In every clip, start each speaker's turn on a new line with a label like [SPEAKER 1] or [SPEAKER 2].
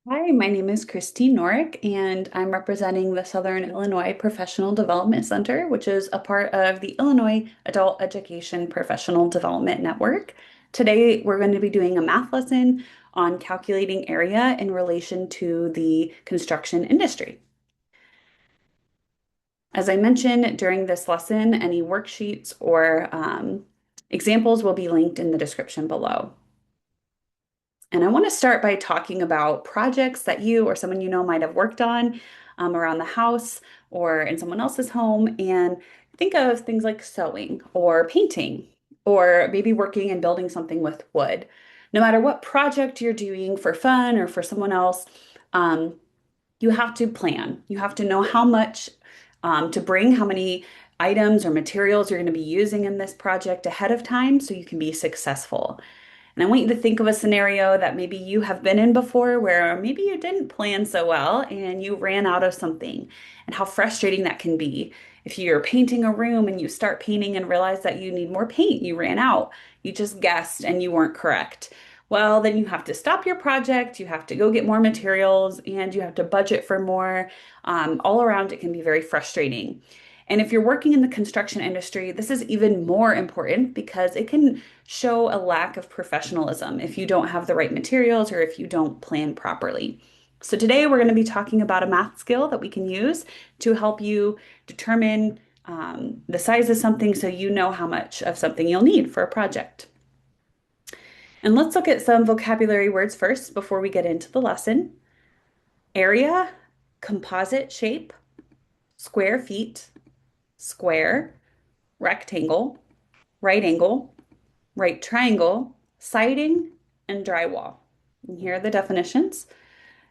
[SPEAKER 1] Hi, my name is Christine Norick, and I'm representing the Southern Illinois Professional Development Center, which is a part of the Illinois Adult Education Professional Development Network. Today, we're going to be doing a math lesson on calculating area in relation to the construction industry. As I mentioned during this lesson, any worksheets or examples will be linked in the description below. And I want to start by talking about projects that you or someone you know might have worked on around the house or in someone else's home. And think of things like sewing or painting or maybe working and building something with wood. No matter what project you're doing for fun or for someone else, um, you have to plan. You have to know how much to bring, how many items or materials you're going to be using in this project ahead of time so you can be successful. And I want you to think of a scenario that maybe you have been in before where maybe you didn't plan so well and you ran out of something, and how frustrating that can be. If you're painting a room and you start painting and realize that you need more paint, you ran out, you just guessed and you weren't correct. Well, then you have to stop your project, you have to go get more materials, and you have to budget for more. All around, it can be very frustrating. And if you're working in the construction industry, this is even more important because it can show a lack of professionalism if you don't have the right materials or if you don't plan properly. So today we're going to be talking about a math skill that we can use to help you determine the size of something so you know how much of something you'll need for a project. And let's look at some vocabulary words first before we get into the lesson. Area, composite shape, square feet, square, rectangle, right angle, right triangle, siding, and drywall. And here are the definitions.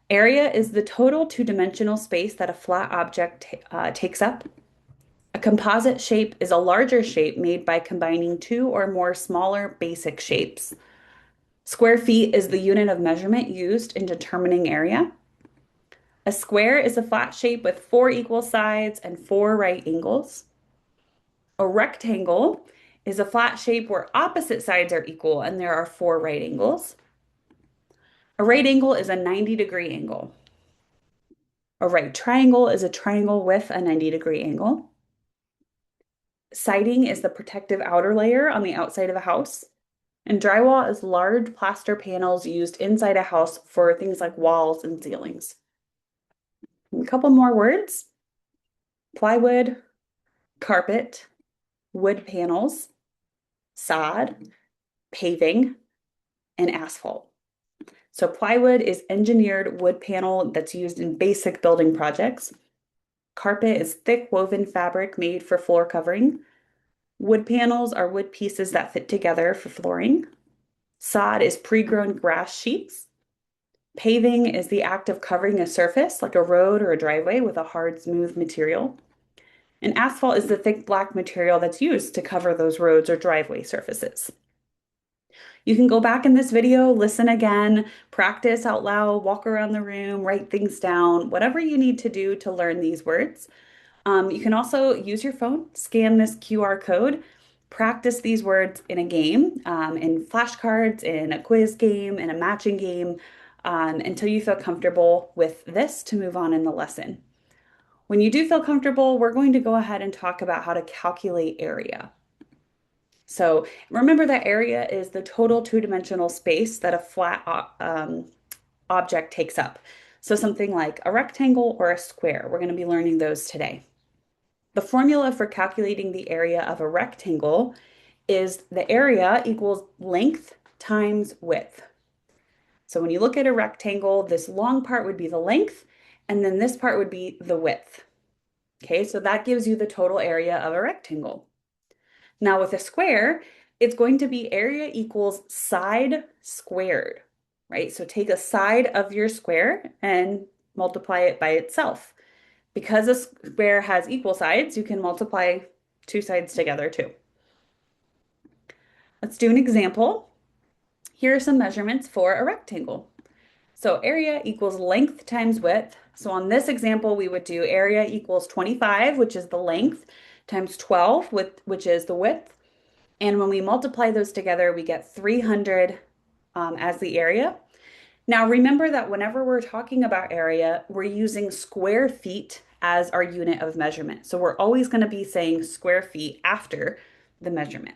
[SPEAKER 1] Area is the total two-dimensional space that a flat object takes up. A composite shape is a larger shape made by combining two or more smaller basic shapes. Square feet is the unit of measurement used in determining area. A square is a flat shape with four equal sides and four right angles. A rectangle is a flat shape where opposite sides are equal and there are four right angles. A right angle is a 90-degree angle. A right triangle is a triangle with a 90-degree angle. Siding is the protective outer layer on the outside of a house. And drywall is large plaster panels used inside a house for things like walls and ceilings. A couple more words: plywood, carpet, wood panels, sod, paving, and asphalt. So plywood is engineered wood panel that's used in basic building projects. Carpet is thick woven fabric made for floor covering. Wood panels are wood pieces that fit together for flooring. Sod is pre-grown grass sheets. Paving is the act of covering a surface like a road or a driveway with a hard, smooth material. And asphalt is the thick black material that's used to cover those roads or driveway surfaces. You can go back in this video, listen again, practice out loud, walk around the room, write things down, whatever you need to do to learn these words. You can also use your phone, scan this QR code, practice these words in a game, in flashcards, in a quiz game, in a matching game, until you feel comfortable with this to move on in the lesson. When you do feel comfortable, we're going to go ahead and talk about how to calculate area. So remember that area is the total two-dimensional space that a flat object takes up. So something like a rectangle or a square. We're going to be learning those today. The formula for calculating the area of a rectangle is the area equals length times width. So when you look at a rectangle, this long part would be the length, and then this part would be the width. Okay, so that gives you the total area of a rectangle. Now with a square, it's going to be area equals side squared, right? So take a side of your square and multiply it by itself. Because a square has equal sides, you can multiply two sides together too. Let's do an example. Here are some measurements for a rectangle. So area equals length times width. So on this example, we would do area equals 25, which is the length, times 12, which is the width. And when we multiply those together, we get 300 as the area. Now, remember that whenever we're talking about area, we're using square feet as our unit of measurement. So we're always going to be saying square feet after the measurement.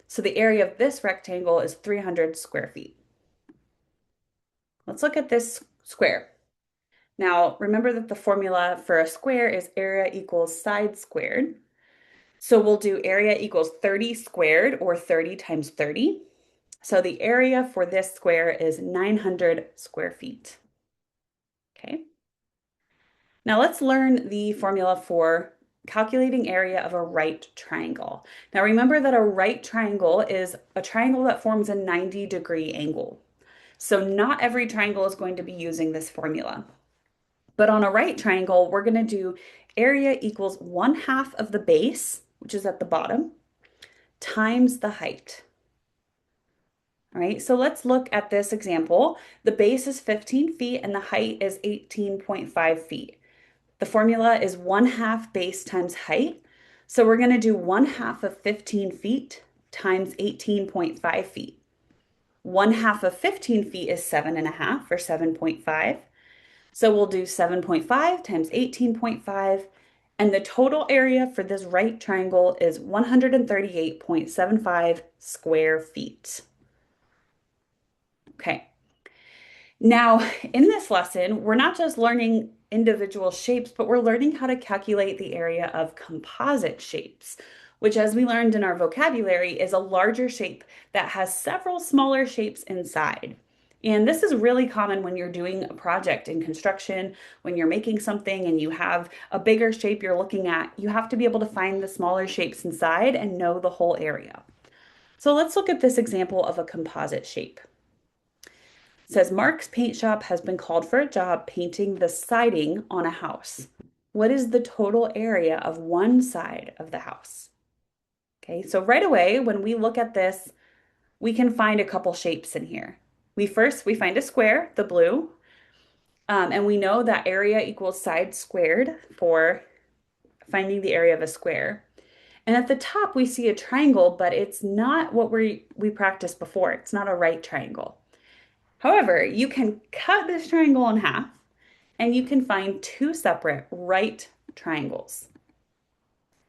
[SPEAKER 1] So the area of this rectangle is 300 square feet. Let's look at this square. Now, remember that the formula for a square is area equals side squared. So we'll do area equals 30 squared, or 30 times 30. So the area for this square is 900 square feet. Okay. Now let's learn the formula for calculating area of a right triangle. Now remember that a right triangle is a triangle that forms a 90-degree angle. So not every triangle is going to be using this formula. But on a right triangle, we're going to do area equals 1/2 of the base, which is at the bottom, times the height. All right, so let's look at this example. The base is 15 feet and the height is 18.5 feet. The formula is 1/2 base times height. So we're going to do 1/2 of 15 feet times 18.5 feet. 1/2 of 15 feet is 7.5, or 7.5. So we'll do 7.5 times 18.5, and the total area for this right triangle is 138.75 square feet. Okay. Now, in this lesson, we're not just learning individual shapes, but we're learning how to calculate the area of composite shapes, which, as we learned in our vocabulary, is a larger shape that has several smaller shapes inside. And this is really common when you're doing a project in construction, when you're making something and you have a bigger shape you're looking at, you have to be able to find the smaller shapes inside and know the whole area. So let's look at this example of a composite shape. It says Mark's paint shop has been called for a job painting the siding on a house. What is the total area of one side of the house? Okay, so right away, when we look at this, we can find a couple shapes in here. We find a square, the blue, and we know that area equals side squared for finding the area of a square. And at the top, we see a triangle, but it's not what we practiced before. It's not a right triangle. However, you can cut this triangle in half and you can find two separate right triangles.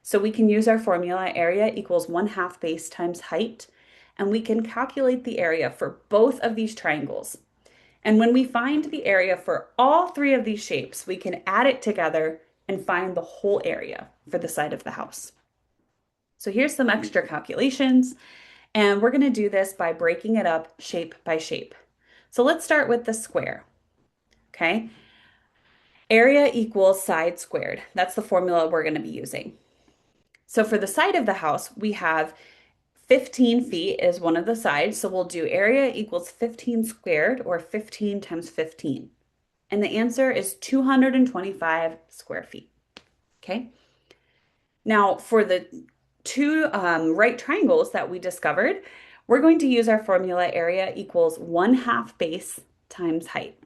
[SPEAKER 1] So we can use our formula area equals 1/2 base times height, and we can calculate the area for both of these triangles. And when we find the area for all three of these shapes, we can add it together and find the whole area for the side of the house. So here's some extra calculations, and we're going to do this by breaking it up shape by shape. So let's start with the square. Okay. Area equals side squared. That's the formula we're going to be using. So for the side of the house, we have 15 feet is one of the sides. So we'll do area equals 15 squared, or 15 times 15. And the answer is 225 square feet. Okay. Now for the two right triangles that we discovered, we're going to use our formula area equals 1/2 base times height.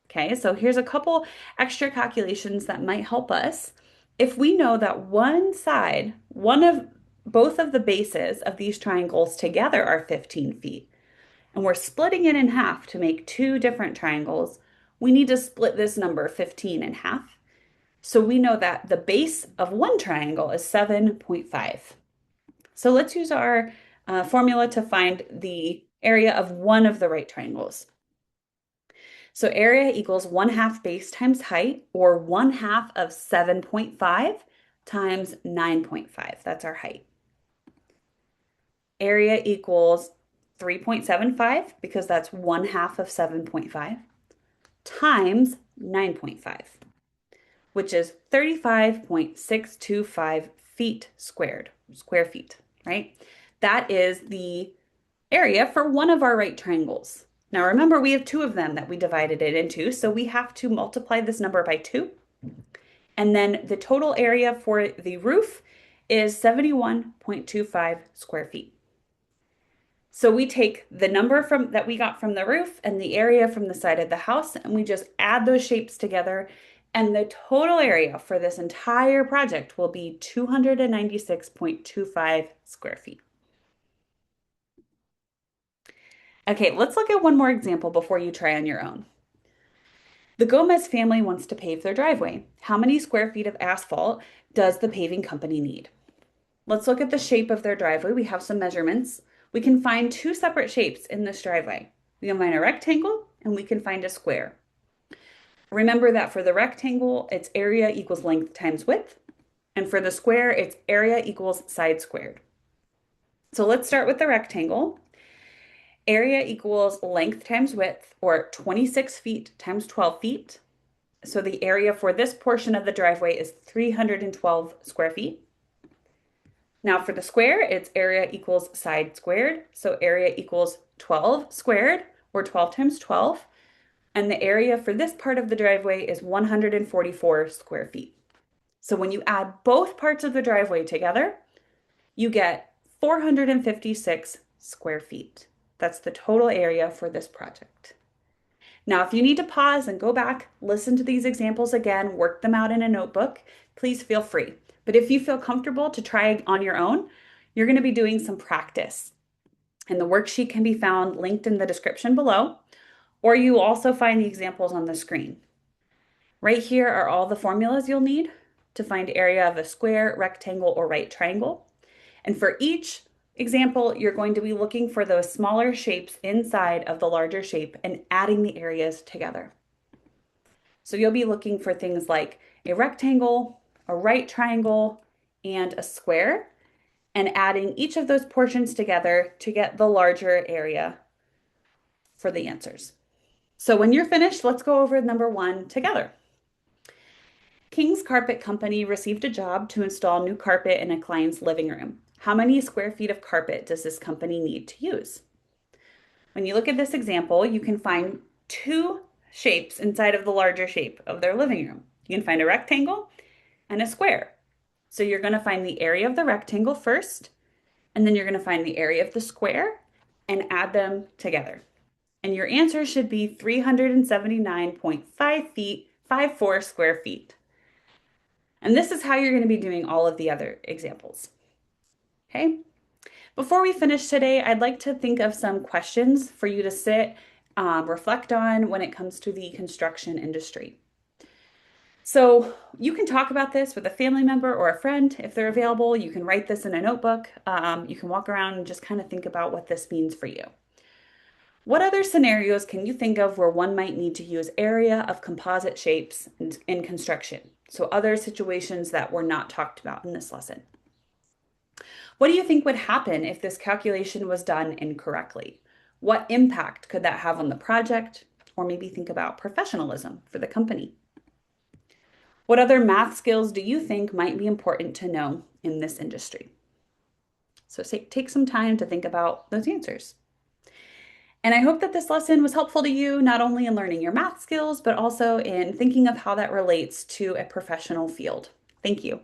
[SPEAKER 1] Okay, so here's a couple extra calculations that might help us. If we know that one side, both of the bases of these triangles together are 15 feet, and we're splitting it in half to make two different triangles, we need to split this number 15 in half. So we know that the base of one triangle is 7.5. So let's use our formula to find the area of one of the right triangles. So area equals 1/2 base times height, or 1/2 of 7.5 times 9.5. That's our height. Area equals 3.75, because that's 1/2 of 7.5, times 9.5, which is 35.625 feet squared, square feet, right? That is the area for one of our right triangles. Now remember, we have two of them that we divided it into, so we have to multiply this number by 2. And then the total area for the roof is 71.25 square feet. So we take the number that we got from the roof and the area from the side of the house, and we just add those shapes together, and the total area for this entire project will be 296.25 square feet. Okay, let's look at one more example before you try on your own. The Gomez family wants to pave their driveway. How many square feet of asphalt does the paving company need? Let's look at the shape of their driveway. We have some measurements. We can find two separate shapes in this driveway. We can find a rectangle and we can find a square. Remember that for the rectangle, its area equals length times width. And for the square, its area equals side squared. So let's start with the rectangle. Area equals length times width, or 26 feet times 12 feet. So the area for this portion of the driveway is 312 square feet. Now for the square, its area equals side squared. So area equals 12 squared, or 12 times 12. And the area for this part of the driveway is 144 square feet. So when you add both parts of the driveway together, you get 456 square feet. That's the total area for this project. Now, if you need to pause and go back, listen to these examples again, work them out in a notebook, please feel free. But if you feel comfortable to try on your own, you're going to be doing some practice. And the worksheet can be found linked in the description below, or you will also find the examples on the screen. Right here are all the formulas you'll need to find area of a square, rectangle, or right triangle. And for each example, you're going to be looking for those smaller shapes inside of the larger shape and adding the areas together. So you'll be looking for things like a rectangle, a right triangle, and a square, and adding each of those portions together to get the larger area for the answers. So when you're finished, let's go over number one together. King's Carpet Company received a job to install new carpet in a client's living room. How many square feet of carpet does this company need to use? When you look at this example, you can find two shapes inside of the larger shape of their living room. You can find a rectangle and a square. So you're going to find the area of the rectangle first, and then you're going to find the area of the square and add them together. And your answer should be 379.5 feet, 54 square feet. And this is how you're going to be doing all of the other examples. Okay? Before we finish today, I'd like to think of some questions for you to sit, reflect on when it comes to the construction industry. So you can talk about this with a family member or a friend if they're available. You can write this in a notebook. You can walk around and just kind of think about what this means for you. What other scenarios can you think of where one might need to use area of composite shapes in construction? So other situations that were not talked about in this lesson. What do you think would happen if this calculation was done incorrectly? What impact could that have on the project? Or maybe think about professionalism for the company. What other math skills do you think might be important to know in this industry? So take some time to think about those answers. And I hope that this lesson was helpful to you, not only in learning your math skills, but also in thinking of how that relates to a professional field. Thank you.